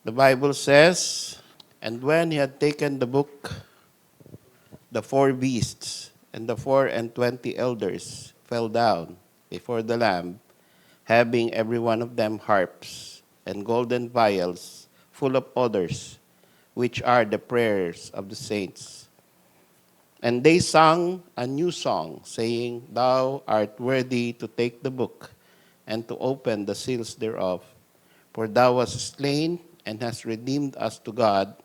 The Bible says, "And when he had taken the book, the four beasts and the 24 elders fell down before the Lamb, having every one of them harps and golden vials full of odors, which are the prayers of the saints. And they sang a new song, saying, Thou art worthy to take the book and to open the seals thereof. For thou wast slain and hast redeemed us to God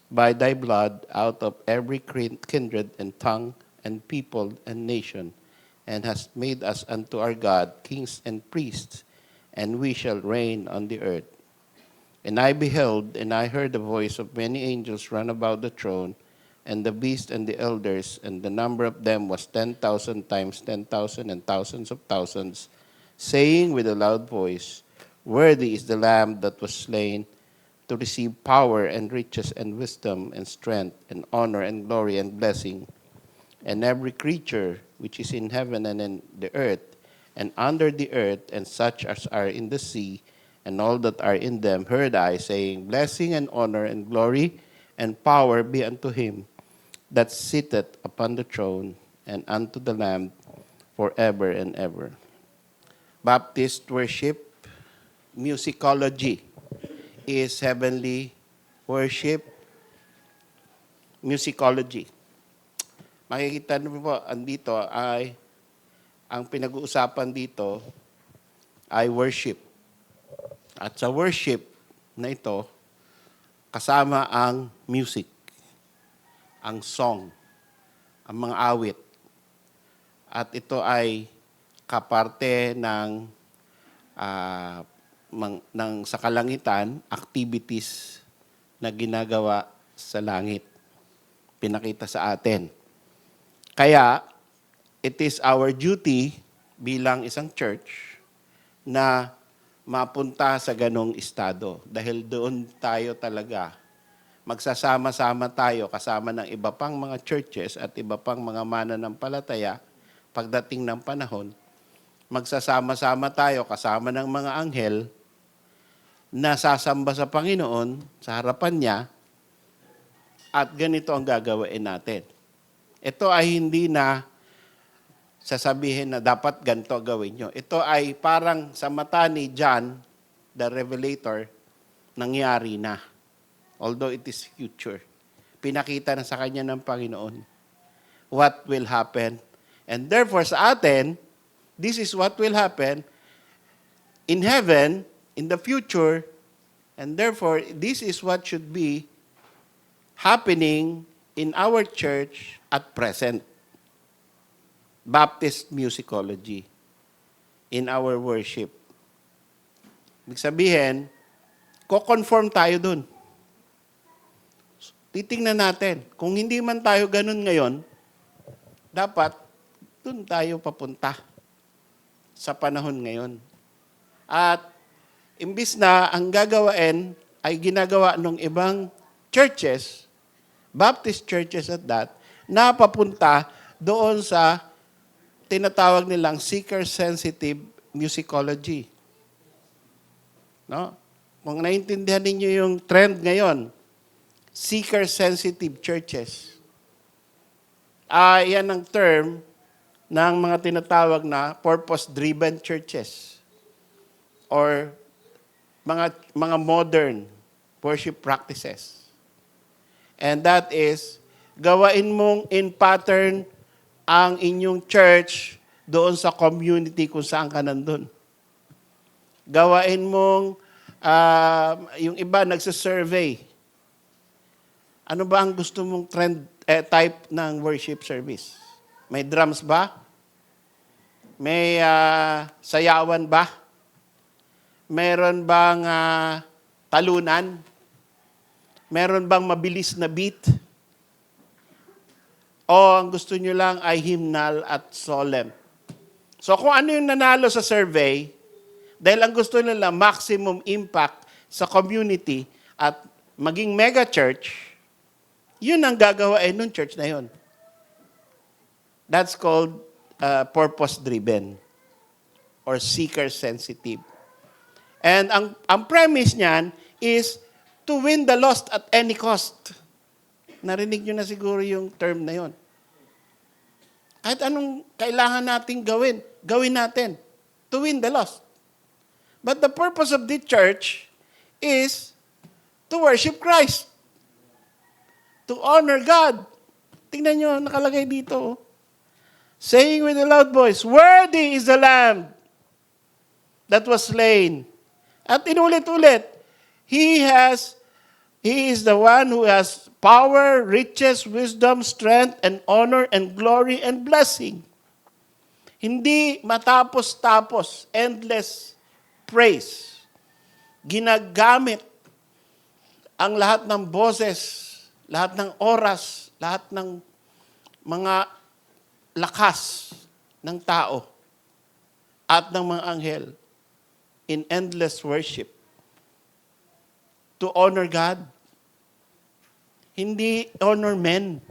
by thy blood out of every kindred and tongue and people and nation, and hast made us unto our God kings and priests, and we shall reign on the earth. And I beheld, and I heard the voice of many angels run about the throne, and the beast and the elders, and the number of them was 10,000 times 10,000 and thousands of thousands, saying with a loud voice, Worthy is the Lamb that was slain to receive power and riches and wisdom and strength and honor and glory and blessing. And every creature which is in heaven and in the earth and under the earth and such as are in the sea and all that are in them heard I saying, Blessing and honor and glory and power be unto him that sitteth upon the throne and unto the Lamb forever and ever. Baptist worship musicology is heavenly worship musicology. Makikita niyo po, andito ay, ang pinag-uusapan dito ay worship. At sa worship na ito, kasama ang music, ang song, ang mga awit. At ito ay kaparte ng sa kalangitan, activities na ginagawa sa langit. Pinakita sa atin. Kaya, it is our duty bilang isang church na mapunta sa ganong estado. Dahil doon tayo talaga, magsasama-sama tayo kasama ng iba pang mga churches at iba pang mga mananampalataya pagdating ng panahon, magsasama-sama tayo kasama ng mga anghel na sasamba sa Panginoon, sa harapan niya, at ganito ang gagawin natin. Ito ay hindi na sasabihin na dapat ganito gawin nyo. Ito ay parang sa mata ni John, the Revelator, nangyari na. Although it is future. Pinakita na sa kanya ng Panginoon what will happen. And therefore sa atin, this is what will happen in heaven, in the future, and therefore, this is what should be happening in our church at present. Baptist musicology in our worship. Ibig sabihin, ko-conform tayo dun. Titingnan natin. Kung hindi man tayo ganun ngayon, dapat dun tayo papunta sa panahon ngayon. At imbis na ang gagawain ay ginagawa ng ibang churches, Baptist churches at that, na papunta doon sa tinatawag nilang seeker-sensitive musicology. No? Kung naintindihan ninyo yung trend ngayon, seeker-sensitive churches. Yan ang term ng mga tinatawag na purpose-driven churches or mga modern worship practices. And that is, gawain mong in pattern ang inyong church doon sa community kung saan ka nandun. Gawain mong, yung iba nagsasurvey. Ano ba ang gusto mong trend, type ng worship service? May drums ba? May sayawan ba? Meron bang talunan? Meron bang mabilis na beat? O ang gusto nyo lang ay hymnal at solemn? So kung ano yung nanalo sa survey, dahil ang gusto nila maximum impact sa community at maging mega church, yun ang gagawain ng church na yun. That's called purpose-driven or seeker-sensitive. And ang premise niyan is To win the lost at any cost. Narinig nyo na siguro yung term na yon. Kahit anong kailangan nating gawin, gawin natin to win the lost. But the purpose of the church is to worship Christ. To honor God. Tingnan nyo, nakalagay dito. Saying with a loud voice, "Worthy is the Lamb that was slain." At inulit-ulit, He is the one who has power, riches, wisdom, strength, and honor, and glory, and blessing. Hindi matapos-tapos, endless praise. Ginagamit ang lahat ng boses, lahat ng oras, lahat ng mga lakas ng tao at ng mga anghel in endless worship to honor God. Hindi honor men.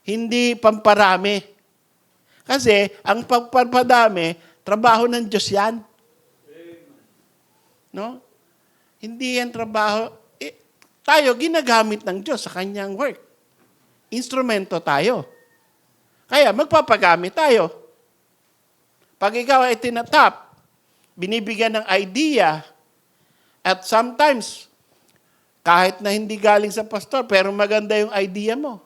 Hindi pamparami. Kasi ang pagpapadami, trabaho ng Diyos yan. No? Hindi yan trabaho. Tayo, ginagamit ng Diyos sa kanyang work. Instrumento tayo. Kaya magpapagamit tayo. Pag ikaw ay tinatap, binibigyan ng idea, at sometimes, kahit na hindi galing sa pastor, pero maganda yung idea mo,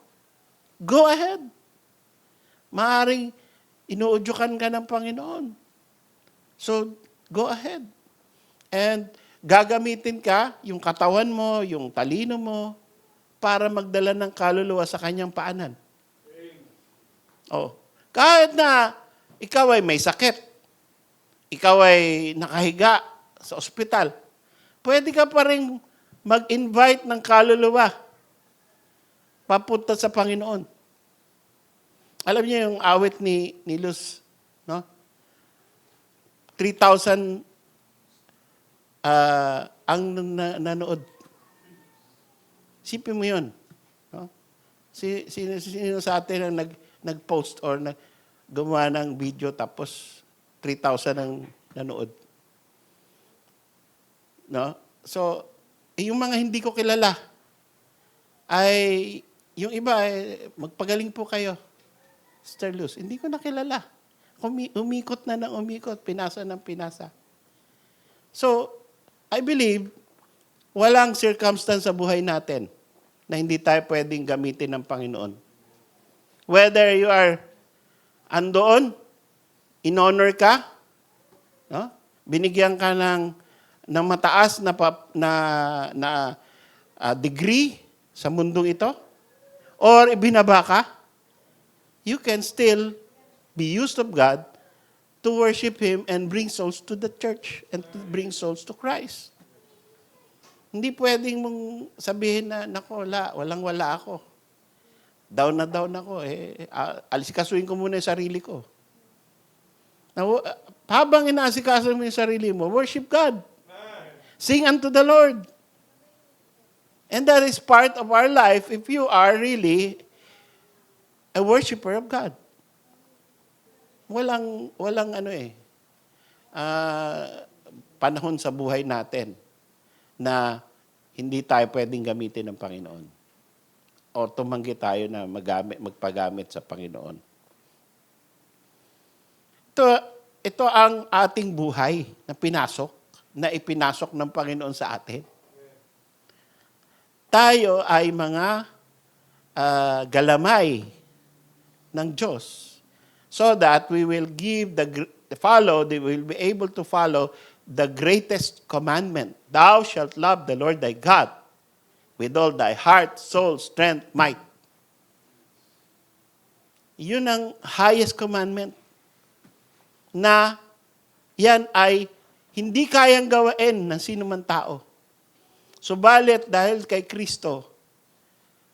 go ahead. Maaring inuudyukan ka ng Panginoon. So, go ahead. And gagamitin ka, yung katawan mo, yung talino mo, para magdala ng kaluluwa sa kanyang paanan. Oh. Kahit na ikaw ay may sakit, ikaw ay nakahiga sa ospital, pwede ka pa rin mag-invite ng kaluluwa papunta sa Panginoon. Alam niyo yung awit ni Luz, no? 3,000 ang nanood. Sipin mo yun. No? Sino sa atin ang nag-post or gumawa ng video tapos 3,000 ang nanood? No? So, yung mga hindi ko kilala, ay, yung iba, magpagaling po kayo. Sister Luz, hindi ko nakilala. Umikot na ng umikot, pinasa ng pinasa. So, I believe, walang circumstance sa buhay natin na hindi tayo pwedeng gamitin ng Panginoon. Whether you are andoon, in-honor ka, no? Binigyan ka ng mataas na degree sa mundong ito, or ibinaba ka, you can still be used of God to worship Him and bring souls to the church and to bring souls to Christ. Hindi pwedeng mong sabihin na, nako, walang-wala ako. Down na down ako. Alisikasuhin ko muna yung sarili ko. Now, habang inaasikaso mo yung sarili mo, worship God. Sing unto the Lord. And that is part of our life if you are really a worshiper of God. Walang panahon sa buhay natin na hindi tayo pwedeng gamitin ng Panginoon. O tumanggi tayo na magpagamit sa Panginoon. Ito ang ating buhay na ipinasok ng Panginoon sa atin. Tayo ay mga galamay ng Diyos so that we will we will be able to follow the greatest commandment. Thou shalt love the Lord thy God with all thy heart, soul, strength, might. Yun ang highest commandment na yan ay hindi kayang gawain ng sino man tao. Subalit dahil kay Kristo,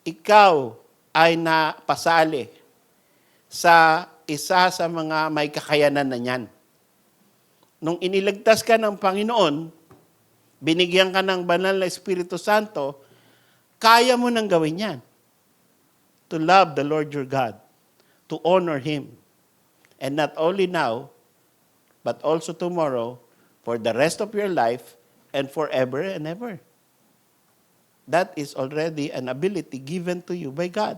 ikaw ay napasali sa isa sa mga may kakayanan na niyan. Nung iniligtas ka ng Panginoon, binigyan ka ng banal na Espiritu Santo, kaya mo nang gawin yan. To love the Lord your God, to honor Him. And not only now, but also tomorrow, for the rest of your life, and forever and ever. That is already an ability given to you by God.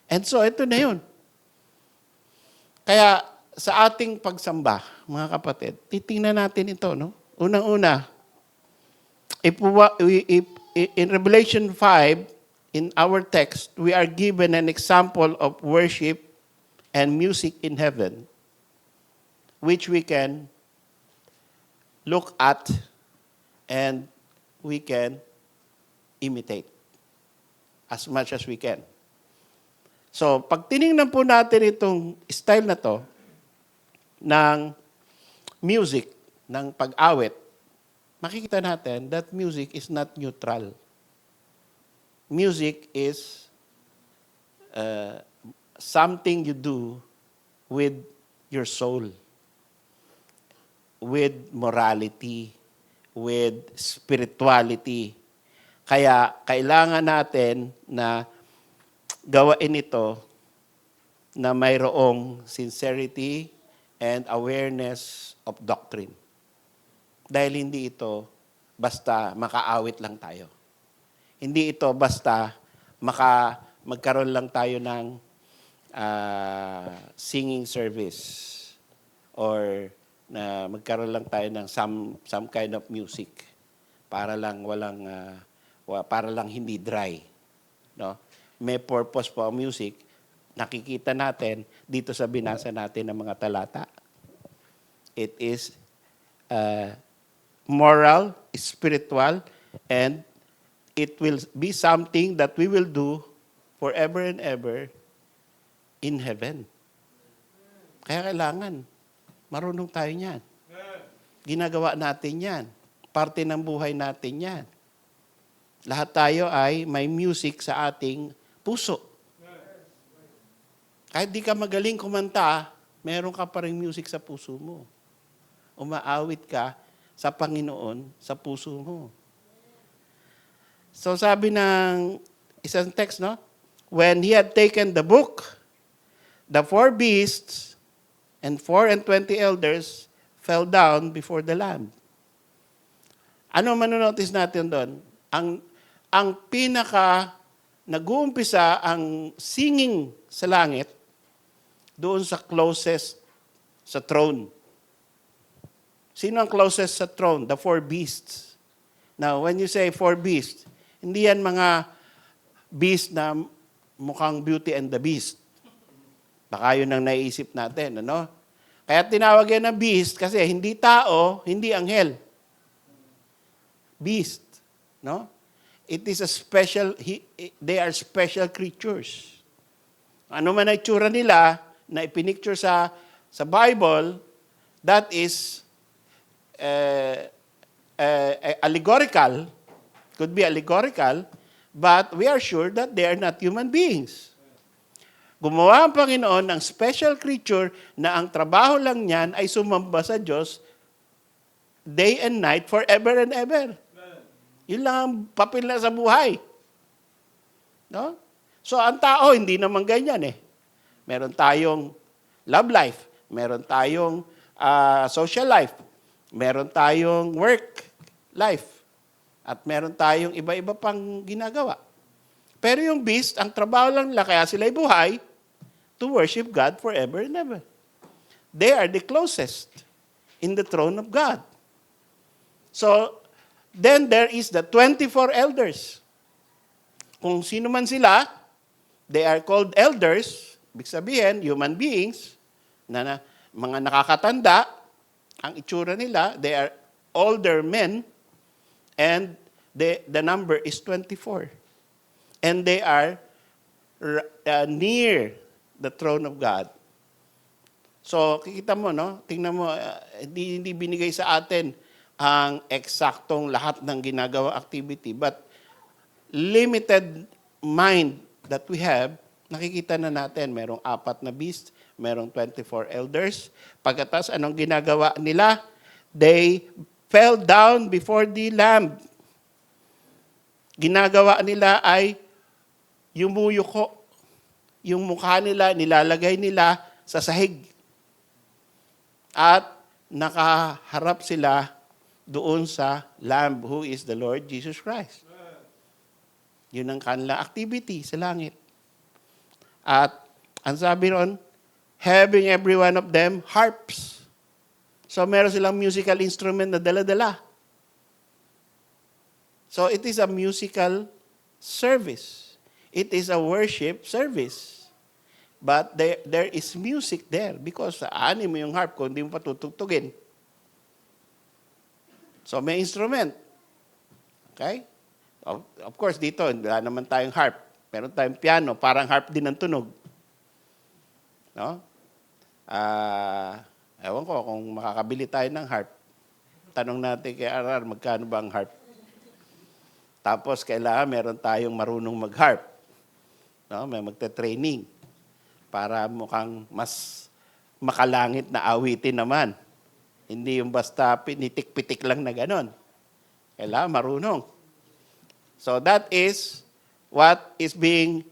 And so, ito na yun. Kaya, sa ating pagsamba, mga kapatid, titingnan natin ito, no? Unang-una, in Revelation 5, in our text, we are given an example of worship and music in heaven, which we can look at and we can imitate as much as we can. So, pag tinignan po natin itong style na to ng music, ng pag-awit, makikita natin that music is not neutral. Music is something you do with your soul, with morality, with spirituality. Kaya kailangan natin na gawain ito na mayroong sincerity and awareness of doctrine. Dahil hindi ito basta makaawit lang tayo. Hindi ito basta magkaroon lang tayo ng singing service or na magkaroon lang tayo ng some kind of music para lang para lang hindi dry, no? May purpose po ang music. Nakikita natin dito sa binasa natin ng mga talata. It is moral, spiritual, and it will be something that we will do forever and ever in heaven. Kaya kailangan, marunong tayo niyan. Ginagawa natin yan. Parte ng buhay natin yan. Lahat tayo ay may music sa ating puso. Kahit di ka magaling kumanta, meron ka pa rin music sa puso mo. Umaawit ka sa Panginoon sa puso mo. So sabi ng isang text, no? When he had taken the book, the 4 beasts and 24 elders fell down before the Lamb. Ano manonotice natin doon? Ang pinaka nag-uumpisa ang singing sa langit doon sa closest sa throne. Sino ang closest sa throne? The 4 beasts. Now, when you say 4 beasts, hindi yan mga beast na mukhang Beauty and the Beast. Baka yun ang naiisip natin, ano? Kaya tinawag yan na beast kasi hindi tao, hindi anghel. Beast, no? It is a special, they are special creatures. Ano man ang itsura nila na ipinicture sa Bible, that is allegorical, could be allegorical, but we are sure that they are not human beings. Gumawa ang Panginoon ng special creature na ang trabaho lang niyan ay sumamba sa Diyos day and night forever and ever. Yun lang ang papel na sa buhay. No? So, ang tao, hindi naman ganyan eh. Meron tayong love life, meron tayong social life, meron tayong work life, at meron tayong iba-iba pang ginagawa. Pero yung beast, ang trabaho lang nila, kaya sila buhay, to worship God forever and ever. They are the closest in the throne of God. So, then there is the 24 elders. Kung sino man sila, they are called elders, ibig sabihin, human beings, na mga nakakatanda, ang itsura nila, they are older men, and the number is 24. And they are near the throne of God. So, kikita mo, no? Tingnan mo, hindi binigay sa atin ang eksaktong lahat ng ginagawa activity, but limited mind that we have, nakikita na natin, merong 4 na beast, merong 24 elders. Pagkatas, anong ginagawa nila? They fell down before the Lamb. Ginagawa nila ay yumuyuko. Yung mukha nila, nilalagay nila sa sahig. At nakaharap sila doon sa Lamb who is the Lord Jesus Christ. Yun ang kanilang activity sa langit. At ang sabi ron, having every one of them harps. So meron silang musical instrument na dala-dala. So it is a musical service. It is a worship service. But there is music there because ani mo yung harp kung hindi mo pa tutugtugin. So may instrument. Okay? Of course, dito, wala naman tayong harp. Meron tayong piano, parang harp din ang tunog. No? Ewan ko kung makakabili tayo ng harp. Tanong natin kay Arar, magkano ba ang harp? Tapos, kailangan meron tayong marunong mag-harp. No? May magte-training para mukhang mas makalangit na awitin naman. Hindi yung basta pinitik-pitik lang na ganon. Kailangan marunong. So that is what is being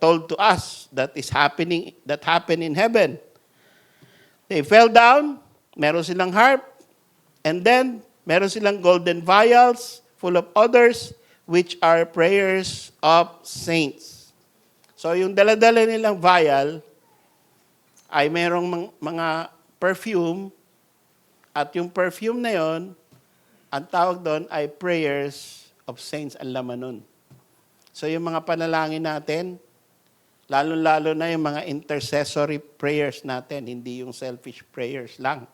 told to us that happened in heaven. They fell down, meron silang harp, and then meron silang golden vials full of odors, which are prayers of saints. So yung dala-dala nilang vial ay merong mga perfume, at yung perfume na yon, ang tawag doon ay prayers of saints ang laman nun. So yung mga panalangin natin, lalo-lalo na yung mga intercessory prayers natin, hindi yung selfish prayers lang.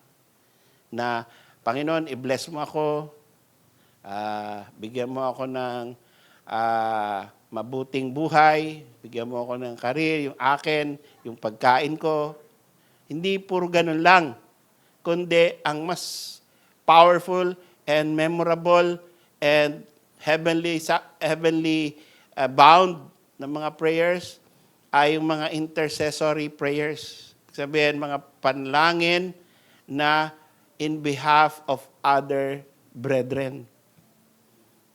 Na, Panginoon, i-bless mo ako, bigyan mo ako ng mabuting buhay, bigyan mo ako ng career, yung akin, yung pagkain ko. Hindi puro ganun lang, kundi ang mas powerful and memorable and heavenly bound ng mga prayers ay yung mga intercessory prayers. Sabihin, mga panlangin na in behalf of other brethren.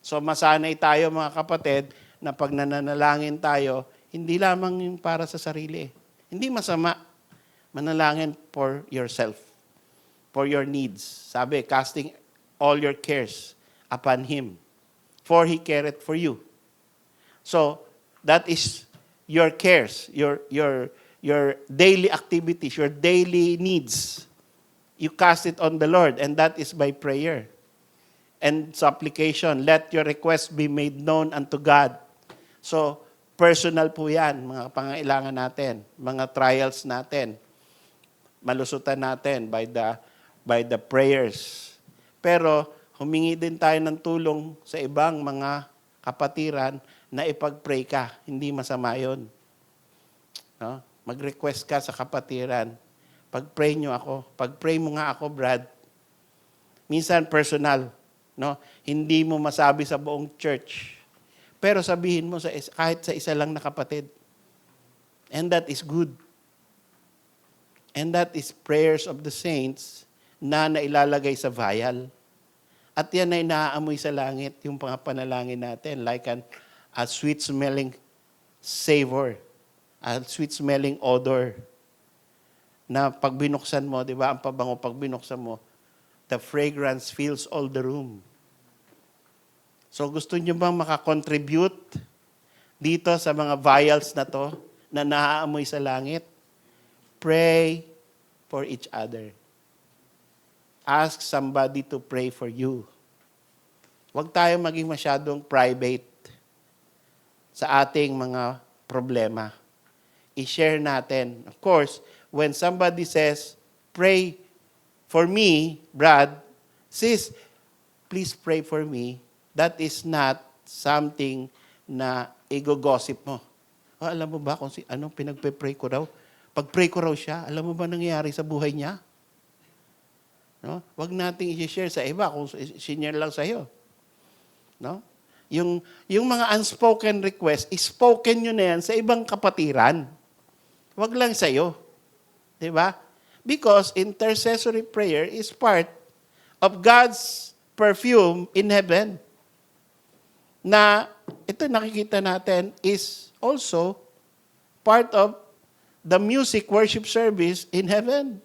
So masanay tayo mga kapatid na pag nananalangin tayo, hindi lamang yung para sa sarili. Hindi masama manalangin for yourself, for your needs. Sabi, casting all your cares upon Him, for He careth for you. So, that is your cares, your daily activities, your daily needs. You cast it on the Lord, and that is by prayer and supplication. Let your request be made known unto God. So, personal po yan, mga pangailangan natin, mga trials natin, malusutan natin by the prayers. Pero, humingi din tayo ng tulong sa ibang mga kapatiran na ipag-pray ka. Hindi masama yun. No? Mag-request ka sa kapatiran. Pag-pray nyo ako. Pag-pray mo nga ako, Brad. Minsan personal. No? Hindi mo masabi sa buong church. Pero sabihin mo kahit sa isa lang na kapatid. And that is good. And that is prayers of the saints na nailalagay sa vial. At yan ay naaamoy sa langit, yung mga panalangin natin, like a sweet-smelling savor, a sweet-smelling odor, na pag binuksan mo, di ba, ang pabango, pag binuksan mo, the fragrance fills all the room. So gusto nyo bang makakontribute dito sa mga vials na to, na naaamoy sa langit? Pray for each other. Ask somebody to pray for you. Huwag tayo maging masyadong private sa ating mga problema. I-share natin. Of course, when somebody says, pray for me, Brad, sis, please pray for me, that is not something na i-gossip mo. Alam mo ba kung anong pinagpe-pray ko raw? Pag-pray ko raw siya, alam mo ba nangyayari sa buhay niya? No? Huwag nating i-share sa iba kung senior lang sa'yo. No? Yung mga unspoken request, spoken nyo na yan sa ibang kapatiran. Huwag lang sa'yo. Diba? Because intercessory prayer is part of God's perfume in heaven. Na ito nakikita natin is also part of the music worship service in heaven.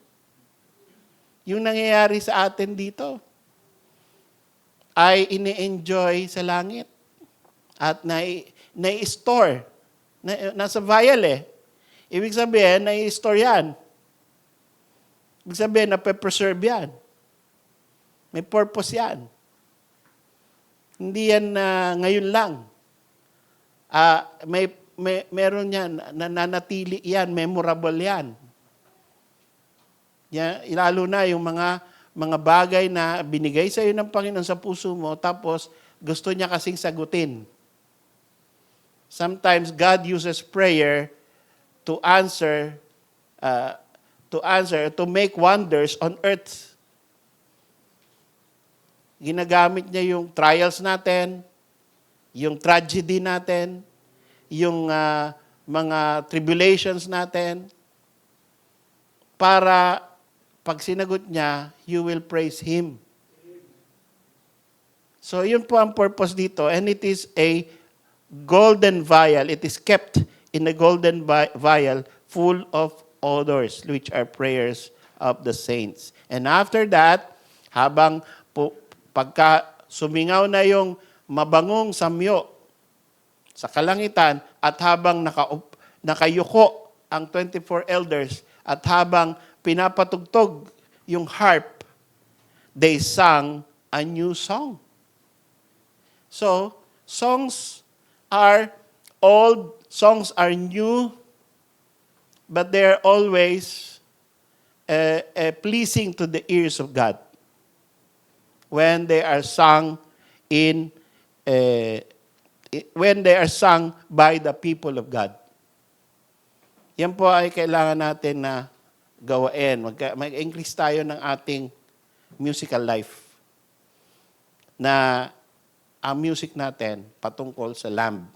Yung nangyayari sa atin dito ay ini-enjoy sa langit. at nai-store. Nasa vial eh. Ibig sabihin, nai-store yan. Ibig sabihin, nape-preserve yan. May purpose yan. Hindi yan ngayon lang. Meron yan, nananatili yan, memorable yan. Lalo na yung mga bagay na binigay sa iyo ng Panginoon sa puso mo, tapos gusto niya kasing sagutin. Sometimes God uses prayer to answer, to make wonders on earth. Ginagamit niya yung trials natin, yung tragedy natin, yung mga tribulations natin, para pag sinagot niya, you will praise Him. So yun po ang purpose dito, and it is a golden vial. It is kept in a golden vial full of odors, which are prayers of the saints. And after that, pagka sumingaw na yung mabangong samyo sa kalangitan, at habang nakayuko ang 24 elders, at habang pinapatugtog yung harp, they sang a new song. So, songs are old, songs are new, but they're always pleasing to the ears of God when they are sung by the people of God. Yan po ay kailangan natin na gawain. Mag-increase tayo ng ating musical life, na ang music natin patungkol sa Lamb,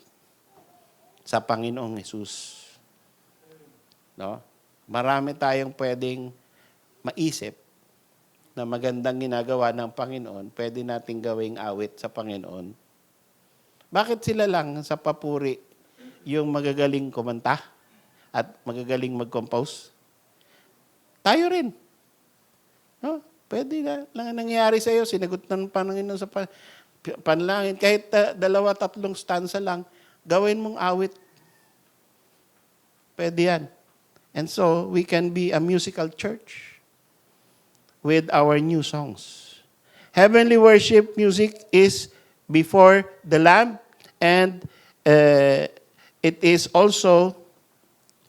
sa Panginoong Hesus. No? Marami tayong pwedeng maisip na magandang ginagawa ng Panginoon, pwede nating gawing awit sa Panginoon. Bakit sila lang sa papuri yung magagaling kumanta at magagaling mag-compose? Tayo rin. No? Pwede na lang nangyari sa iyo, sinagot ng Panginoon sa panlangin. Kahit 2-3 stanza lang, gawin mong awit. Pwede yan. And so, we can be a musical church with our new songs. Heavenly worship music is before the Lamb, and it is also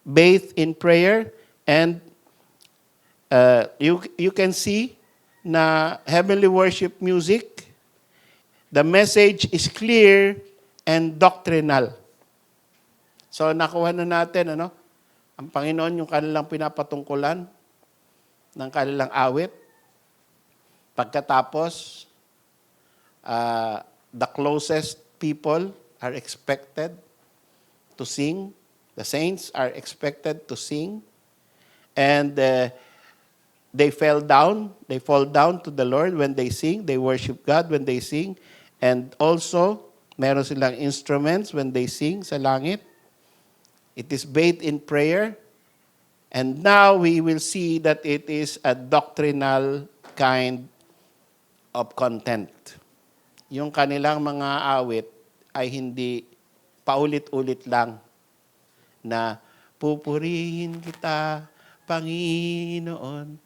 bathed in prayer, and you can see na heavenly worship music, the message is clear and doctrinal. So nakuha na natin, ang Panginoon yung kanilang pinapatungkulan ng kanilang awit. Pagkatapos, the closest people are expected to sing. The saints are expected to sing. And they fall down to the Lord when they sing. They worship God when they sing. And also, meron silang instruments when they sing sa langit. It is bathed in prayer. And now we will see that it is a doctrinal kind of content. Yung kanilang mga awit ay hindi paulit-ulit lang na pupurihin kita, Panginoon.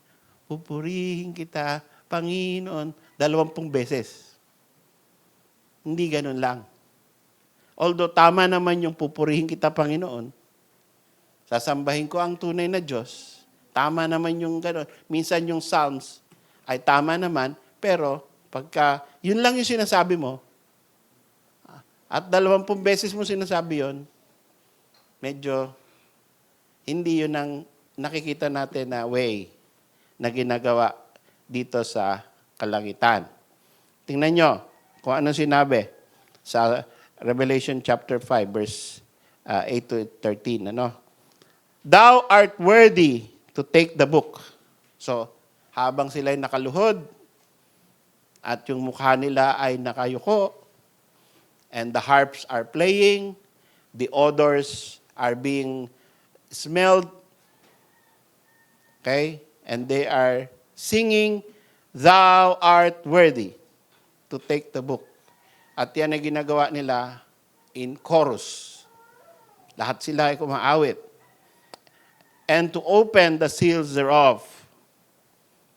Pupurihin kita, Panginoon. 20 beses. Hindi ganun lang. Although tama naman yung pupurihin kita, Panginoon. Sasambahin ko ang tunay na Diyos. Tama naman yung ganun. Minsan yung Psalms ay tama naman, pero pagka yun lang yung sinasabi mo, at 20 beses mo sinasabi yun, medyo hindi yun ang nakikita natin na way na ginagawa dito sa kalangitan. Tingnan nyo kung ano sinabi sa Revelation chapter 5, verse 8 to 13. Thou art worthy to take the book. So, habang sila'y nakaluhod at yung mukha nila ay nakayuko, and the harps are playing, the odors are being smelled, okay? And they are singing, Thou art worthy to take the book. At yan ay ginagawa nila in chorus. Lahat sila ay kumaawit. And to open the seals thereof.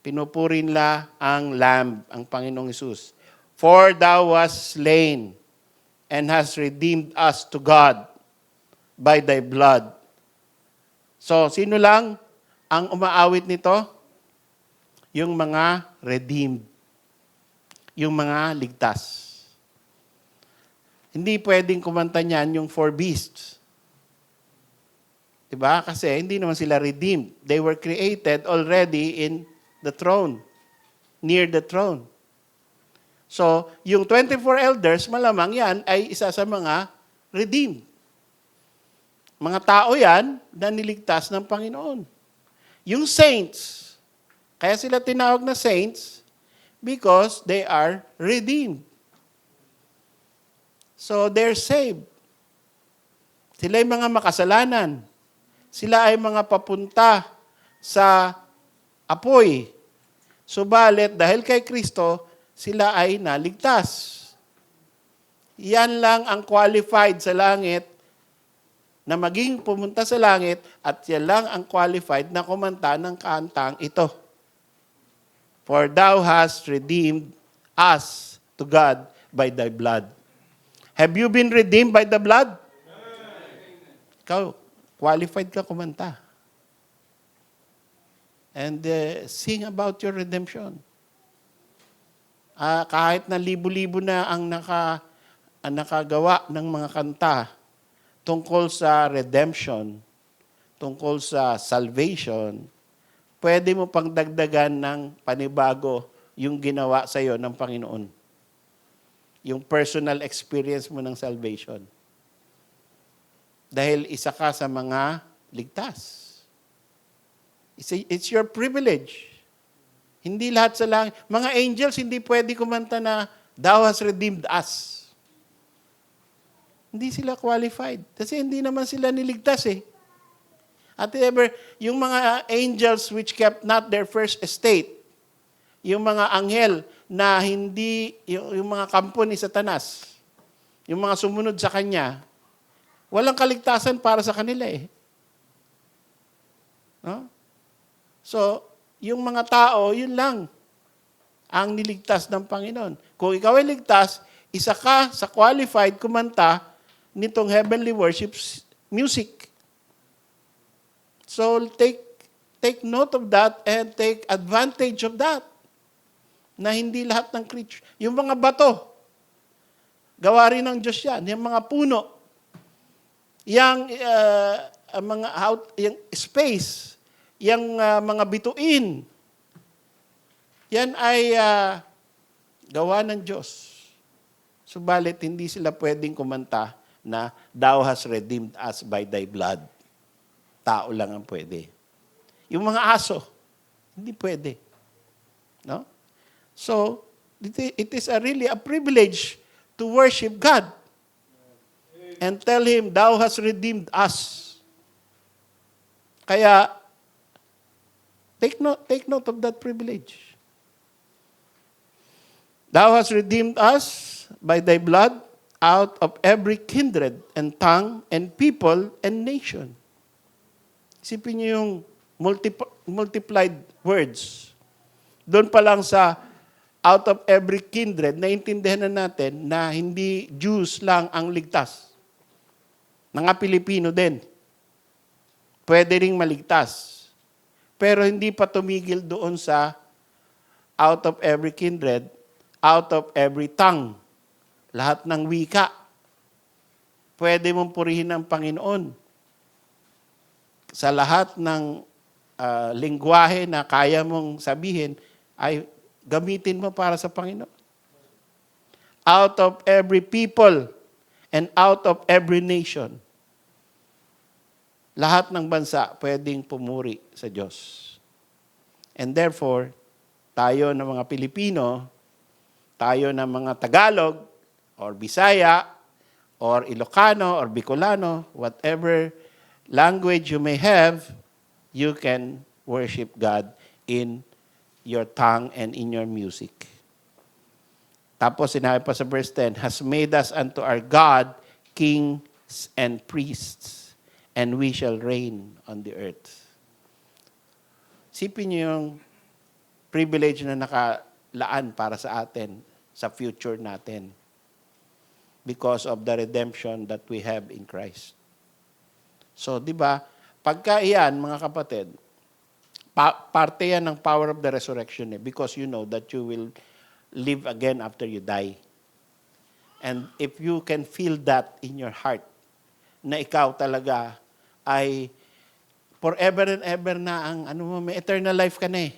Pinupuri nila ang Lamb, ang Panginoong Hesus. For thou wast slain and hast redeemed us to God by thy blood. So, sino lang ang umaawit nito? Yung mga redeemed. Yung mga ligtas. Hindi pwedeng kumanta niyan yung four beasts. Diba? Kasi hindi naman sila redeemed. They were created already in the throne. Near the throne. So, yung 24 elders, malamang yan ay isa sa mga redeemed. Mga tao yan na niligtas ng Panginoon. Yung saints, kaya sila tinawag na saints because they are redeemed. So, they're saved. Sila ay mga makasalanan. Sila ay mga papunta sa apoy. Subalit, dahil kay Kristo, sila ay naligtas. Yan lang ang qualified sa langit na maging pumunta sa langit at yan lang ang qualified na kumanta ng kantang ito. For thou hast redeemed us to God by thy blood. Have you been redeemed by the blood? Ikaw, qualified ka kumanta. And sing about your redemption. Kahit na libo-libo na ang nakagawa ng mga kanta tungkol sa redemption, tungkol sa salvation, pwede mo pang dagdagan ng panibago yung ginawa sa iyo ng Panginoon. Yung personal experience mo ng salvation. Dahil isa ka sa mga ligtas. It's your privilege. Hindi lahat sa langit. Mga angels, hindi pwede kumanta na, thou hast redeemed us. Hindi sila qualified. Kasi hindi naman sila niligtas eh. At ever, yung mga angels which kept not their first estate, yung mga anghel na hindi, yung mga kampo ni Satanas, yung mga sumunod sa kanya, walang kaligtasan para sa kanila eh. No? So, yung mga tao, yun lang ang niligtas ng Panginoon. Kung ikaw ay ligtas, isa ka sa qualified kumanta nitong heavenly worship music. So, take note of that and take advantage of that. Na hindi lahat ng creature. Yung mga bato, gawa rin ng Diyos yan. Yung mga puno, yung space, yung mga bituin, yan ay gawa ng Diyos. Subalit, hindi sila pwedeng kumanta na, thou hast redeemed us by thy blood. Tao lang ang pwede. Yung mga aso, hindi pwede. No? So, it is really a privilege to worship God and tell Him, thou hast redeemed us. Kaya, take note of that privilege. Thou hast redeemed us by thy blood out of every kindred and tongue and people and nation. Isipin niyo yung multiplied words. Doon pa lang sa out of every kindred, naintindihan na natin na hindi Jews lang ang ligtas. Mga Pilipino din. Pwede ring maligtas. Pero hindi pa tumigil doon sa out of every kindred, out of every tongue. Lahat ng wika. Pwede mong purihin ang Panginoon. Sa lahat ng lingwahe na kaya mong sabihin, ay gamitin mo para sa Panginoon. Out of every people and out of every nation. Lahat ng bansa pwedeng pumuri sa Diyos. And therefore, tayo na mga Pilipino, tayo na mga Tagalog, or Bisaya, or Ilocano, or Bicolano, whatever language you may have, you can worship God in your tongue and in your music. Tapos sinabi pa sa verse 10, has made us unto our God kings and priests, and we shall reign on the earth. Sipin niyo yung privilege na nakalaan para sa atin, sa future natin, because of the redemption that we have in Christ. So, di ba, pagka iyan, mga kapatid, parte yan ng power of the resurrection because you know that you will live again after you die. And if you can feel that in your heart, na ikaw talaga ay forever and ever na ang may eternal life ka na eh.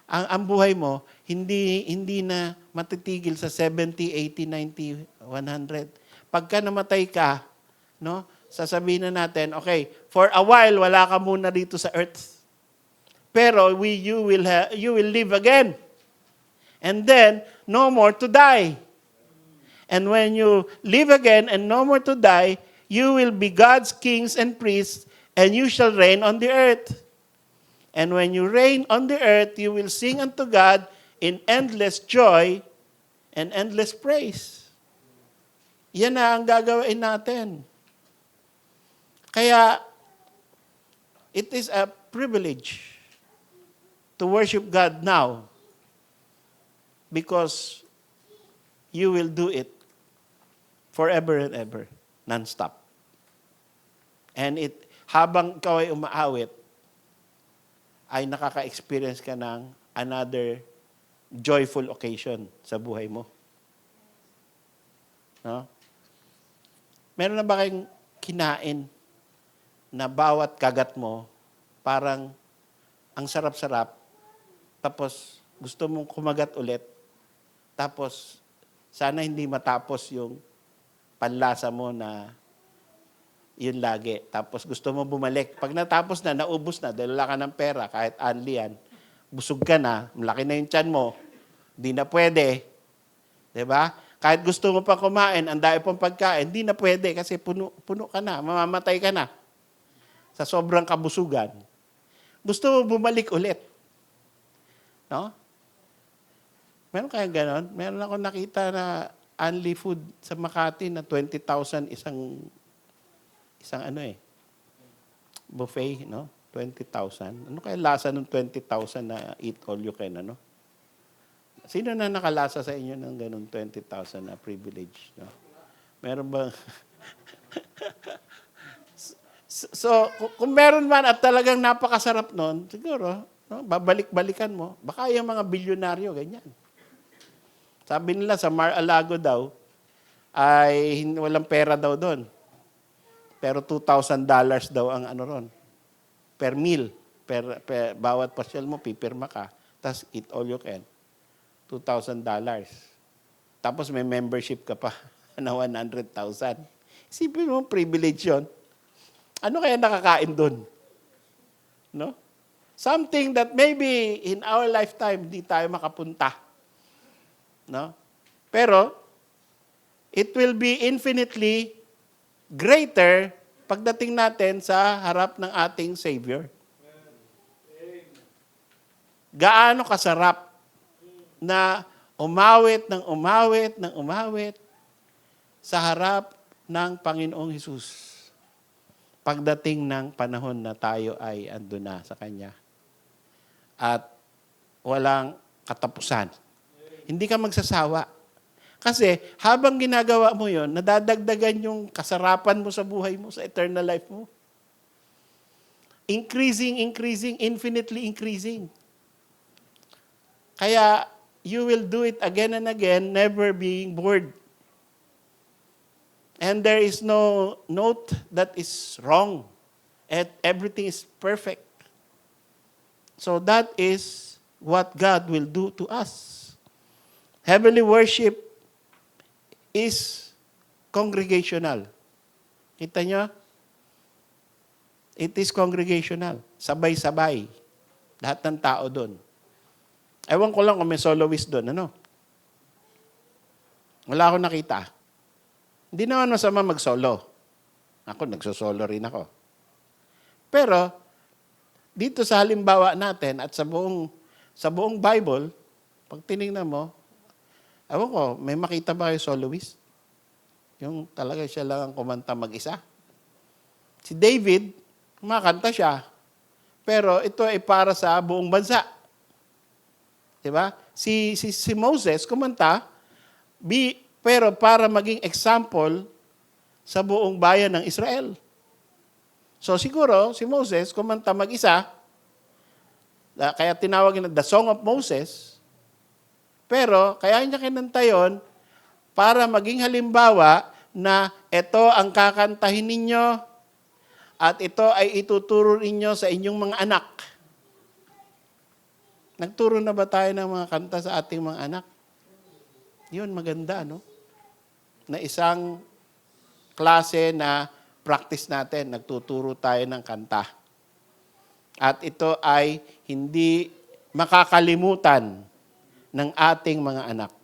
Ang buhay mo, hindi na matitigil sa 70, 80, 90, 100. Pagka namatay ka, no, sasabihin na natin, okay, for a while, wala ka muna dito sa earth. Pero you will live again. And then, no more to die. And when you live again and no more to die, you will be God's kings and priests, and you shall reign on the earth. And when you reign on the earth, you will sing unto God in endless joy and endless praise. Yan na ang gagawin natin. Kaya, it is a privilege to worship God now because you will do it forever and ever, non-stop. And habang ikaw ay umaawit, ay nakaka-experience ka ng another joyful occasion sa buhay mo. No? Meron na ba kayong kinain na bawat kagat mo, parang ang sarap-sarap, tapos gusto mong kumagat ulit, tapos sana hindi matapos yung panlasa mo na yun lagi. Tapos gusto mo bumalik. Pag natapos na, naubos na, dahil wala ka ng pera, kahit anli yan, busog ka na, malaki na yung tiyan mo, di na pwede. Diba? Kahit gusto mo pa kumain, ang dami pang pagkain, di na pwede kasi puno ka na, mamamatay ka na sa sobrang kabusugan. Gusto mo bumalik ulit. No? Meron kaya ganon? Meron ako nakita na only food sa Makati na 20,000 isang buffet, no? 20,000. Ano kaya lasa ng 20,000 na eat all you can, ano? Sino na nakalasa sa inyo ng ganun 20,000 na privilege, no? Meron ba? So, kung meron man at talagang napakasarap nun, siguro, no, babalik-balikan mo. Baka yung mga bilyonaryo, ganyan. Sabi nila sa Mar-a-Lago daw, ay walang pera daw doon. Pero $2,000 daw ang ron. Per meal. Bawat pasyal mo, pipirma ka. Tapos eat all you can. $2,000. Tapos may membership ka pa na 100,000. Isipin mo, privilege yun. Ano kaya nakakain doon? No? Something that maybe in our lifetime, di tayo makapunta. No? Pero, it will be infinitely greater pagdating natin sa harap ng ating Savior. Gaano kasarap na umawit sa harap ng Panginoong Hesus. Pagdating ng panahon na tayo ay andun na sa Kanya. At walang katapusan. Hindi ka magsasawa. Kasi habang ginagawa mo yon, nadadagdagan yung kasarapan mo sa buhay mo, sa eternal life mo. Increasing, infinitely increasing. Kaya you will do it again and again, never being bored. And there is no note that is wrong. And everything is perfect. So that is what God will do to us. Heavenly worship is congregational. Kita nyo? It is congregational. Sabay-sabay. Lahat ng tao doon. Ewan ko lang kung may soloist doon. Ano? Wala akong nakita. Hindi naman masama mag-solo. Ako, nagsosolo rin ako. Pero, dito sa halimbawa natin at sa buong Bible, pag tinignan mo, ewan ko, may makita ba kayo soloist? Yung talaga siya lang ang kumanta mag-isa. Si David, kumakanta siya. Pero ito ay para sa buong bansa. Diba? Si Moses, kumanta, pero para maging example sa buong bayan ng Israel. So siguro, si Moses, kumanta mag-isa, kaya tinawag na The Song of Moses, pero kaya niya kinanta yun para maging halimbawa na ito ang kakantahin ninyo at ito ay ituturo ninyo sa inyong mga anak. Nagturo na ba tayo ng mga kanta sa ating mga anak? Yun, maganda, no? Na isang klase na practice natin, nagtuturo tayo ng kanta. At ito ay hindi makakalimutan ng ating mga anak.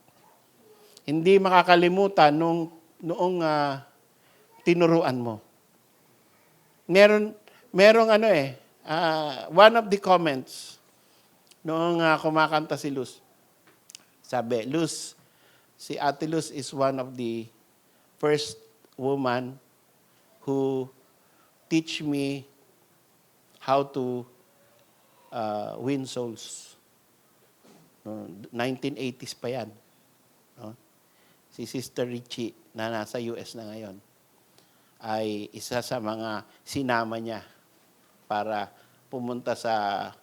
Hindi makakalimutan noong tinuruan mo. Merong one of the comments noong kumakanta si Luz. Sabi, Luz, si Ate Luz is one of the first woman who teach me how to win souls. 1980s pa yan. No? Si Sister Richie, na nasa US na ngayon, ay isa sa mga sinama niya para pumunta sa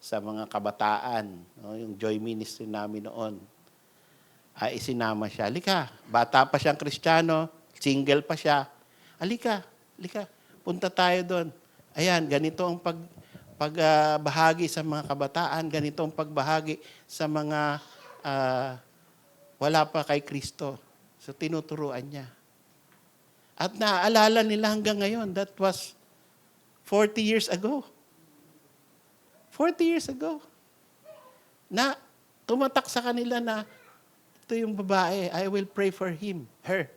mga kabataan. No? Yung Joy Ministry namin noon. Ay isinama siya. Halika, bata pa siyang Kristiyano, single pa siya. Halika, punta tayo doon. Ayan, ganito ang pagbahagi sa mga kabataan, ganito ang pagbahagi sa mga wala pa kay Kristo. So tinuturuan niya. At naaalala nila hanggang ngayon, that was 40 years ago. 40 years ago. Na tumatak sa kanila na ito yung babae, I will pray for her.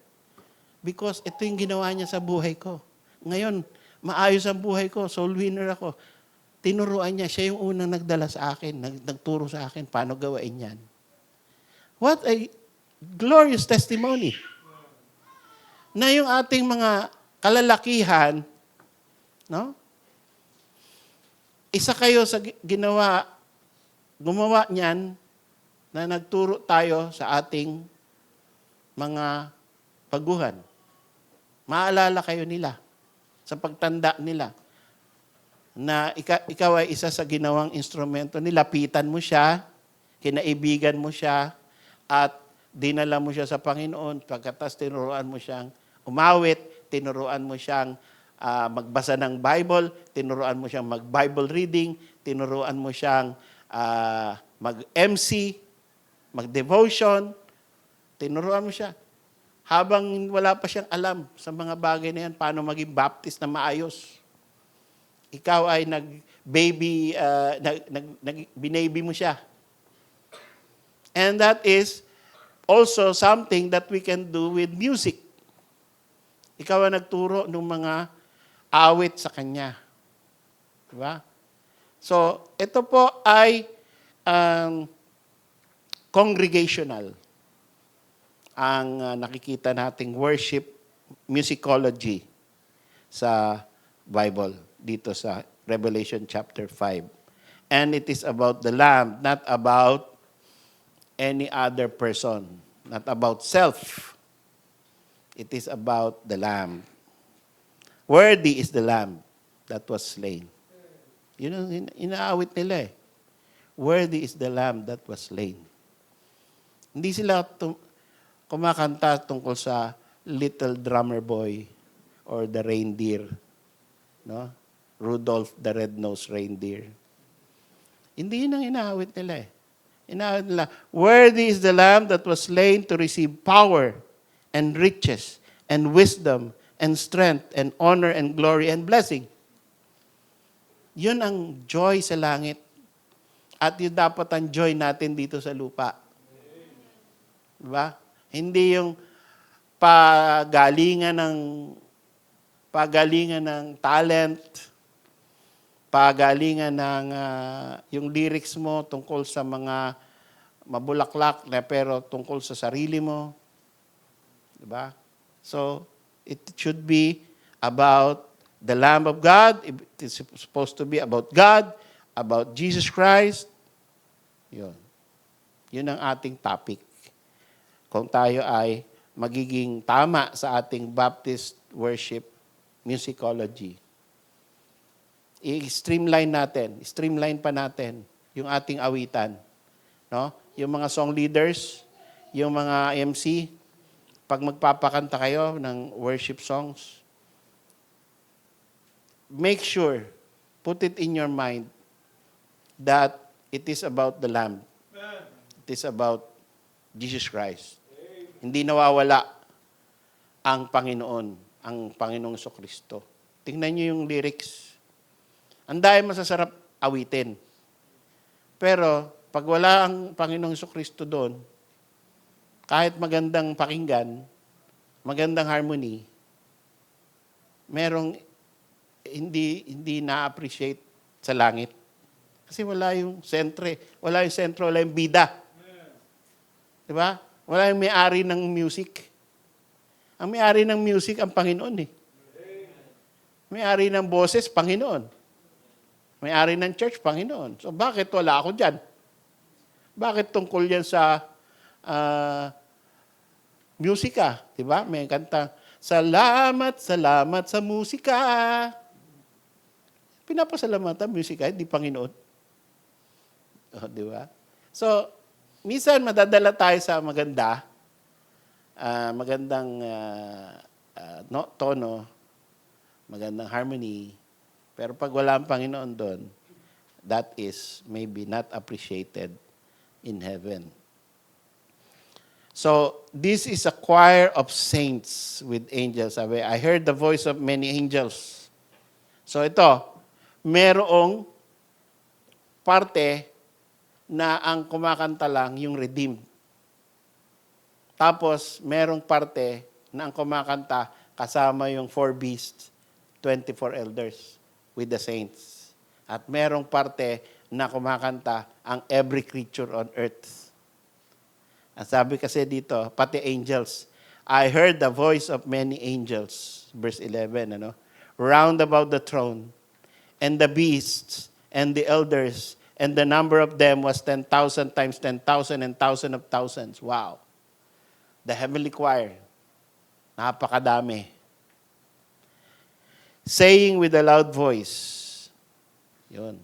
Because ito yung ginawa niya sa buhay ko. Ngayon, maayos ang buhay ko, soul winner ako. Tinuruan niya, siya yung unang nagdala sa akin, nagturo sa akin, paano gawain yan. What a glorious testimony. Na yung ating mga kalalakihan, no? Isa kayo sa gumawa niyan na nagturo tayo sa ating mga baguhan. Maalala kayo nila sa pagtanda nila na ikaw ay isa sa ginawang instrumento. Nilapitan mo siya, kinaibigan mo siya, at dinala mo siya sa Panginoon. Pagkatas tinuruan mo siyang umawit, tinuruan mo siyang magbasa ng Bible, tinuruan mo siyang mag-Bible reading, tinuruan mo siyang mag-MC, mag-devotion, tinuruan mo siya. Habang wala pa siyang alam sa mga bagay na yan, paano maging baptist na maayos. Ikaw ay binaby mo siya. And that is also something that we can do with music. Ikaw ang nagturo ng mga awit sa kanya. Diba? So, ito po ay congregational. Ang nakikita nating worship musicology sa Bible, dito sa Revelation chapter 5. And it is about the Lamb, not about any other person, not about self. It is about the Lamb. Worthy is the Lamb that was slain. Yun ang inaawit nila eh. Worthy is the Lamb that was slain. Hindi sila kumakanta tungkol sa little drummer boy or the reindeer. No? Rudolph the red-nosed reindeer. Hindi yun ang inaawit nila eh. Inaawit nila, worthy is the Lamb that was slain to receive power and riches and wisdom and strength and honor and glory and blessing. Yun ang joy sa langit. At yun dapat ang joy natin dito sa lupa. Diba? Hindi yung pagalingan ng talent, pagalingan ng yung lyrics mo tungkol sa mga mabulaklak na pero tungkol sa sarili mo. Diba? So, it should be about the Lamb of God. It is supposed to be about God, about Jesus Christ. Yun. Yun ang ating topic. Kung tayo ay magiging tama sa ating Baptist worship musicology. I-streamline pa natin yung ating awitan. No? Yung mga song leaders, yung mga MC, pag magpapakanta kayo ng worship songs, make sure, put it in your mind that it is about the Lamb. It is about Jesus Christ. Hindi nawawala ang Panginoon, ang Panginoong Kristo. Tingnan niyo yung lyrics. Ang dahil masasarap awitin. Pero, pag wala ang Panginoong Kristo doon, kahit magandang pakinggan, magandang harmony, merong hindi na-appreciate sa langit. Kasi wala yung sentro, wala yung bida. Di ba? Wala yung may-ari ng music. Ang may-ari ng music, ang Panginoon eh. May-ari ng boses, Panginoon. May-ari ng church, Panginoon. So bakit wala ako dyan? Bakit tungkol yan sa musika? Diba? May kanta, salamat, salamat sa musika. Pinapasalamatan musika, hindi Panginoon. Oh, diba? So, minsan madadala tayo sa magandang tono, magandang harmony. Pero pag wala ang Panginoon doon, that is maybe not appreciated in heaven. So, this is a choir of saints with angels. Sabi, I heard the voice of many angels. So, ito, merong parte na ang kumakanta lang yung redeemed. Tapos, merong parte na ang kumakanta kasama yung 4 beasts, 24 elders with the saints. At merong parte na kumakanta ang every creature on earth. Ang sabi kasi dito, pati angels. I heard the voice of many angels. Verse 11, round about the throne, and the beasts, and the elders, and the number of them was 10,000 times 10,000 and thousand of thousands. Wow. The heavenly choir. Napakadami. Saying with a loud voice. Yun.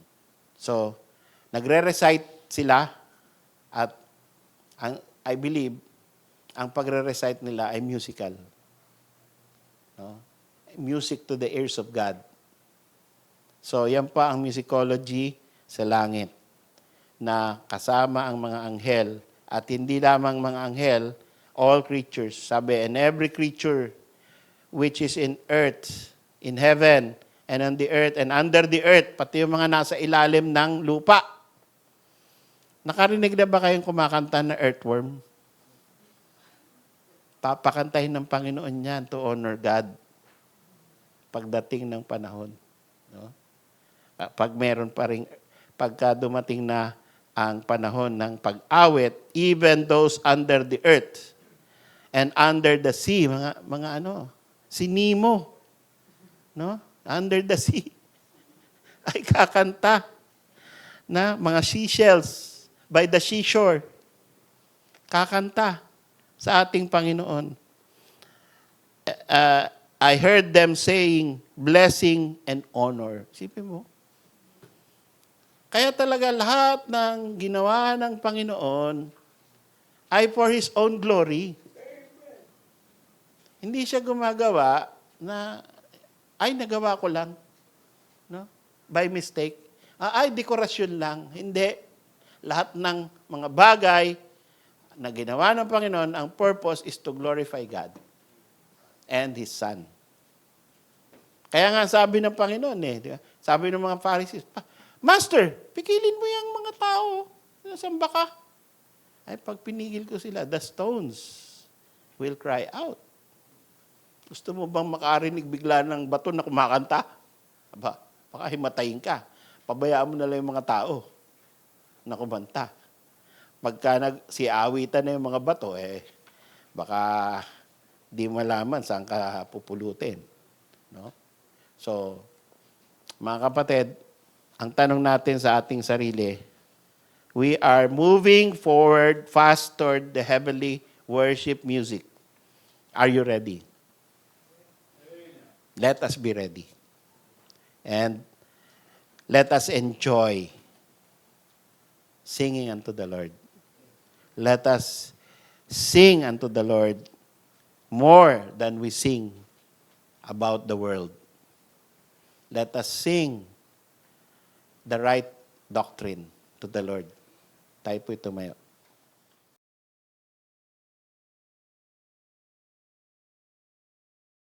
So, nagre-recite sila at I believe, ang pagre-recite nila ay musical. No? Music to the ears of God. So, yan pa ang musicology sa langit na kasama ang mga anghel at hindi lamang mga anghel, all creatures. Sabi, and every creature which is in earth, in heaven, and on the earth, and under the earth, pati yung mga nasa ilalim ng lupa. Nakarinig na ba kayong kumakanta na earthworm? Papakantahin ng Panginoon yan to honor God pagdating ng panahon. No? Pagka dumating na ang panahon ng pag-awit, even those under the earth and under the sea, si Nemo, no? Under the sea, ay kakanta na mga seashells by the seashore. Kakanta sa ating Panginoon. I heard them saying, blessing and honor. Isipin mo. Kaya talaga lahat ng ginawa ng Panginoon ay for His own glory. Hindi siya gumagawa na, ay, nagawa ko lang. No? By mistake. Ay, dekorasyon lang. Hindi. Lahat ng mga bagay na ginawa ng Panginoon, ang purpose is to glorify God and His Son. Kaya nga sabi ng Panginoon di ba? Sabi ng mga Pharisees, Master, pikilin mo yung mga tao. Nasamba ka? Ay, pag pinigil ko sila, the stones will cry out. Gusto mo bang makarinig bigla ng bato na kumakanta? Aba, baka himatayin ka. Pabayaan mo na lang yung mga tao na kumanta. Pagka si awitan na yung mga bato, baka di malaman saan ka pupulutin. No? So, mga kapatid, ang tanong natin sa ating sarili, we are moving forward fast toward the heavenly worship music. Are you ready? Let us be ready. And let us enjoy singing unto the Lord. Let us sing unto the Lord more than we sing about the world. Let us sing the right doctrine to the Lord. Tayo po'y tumayo.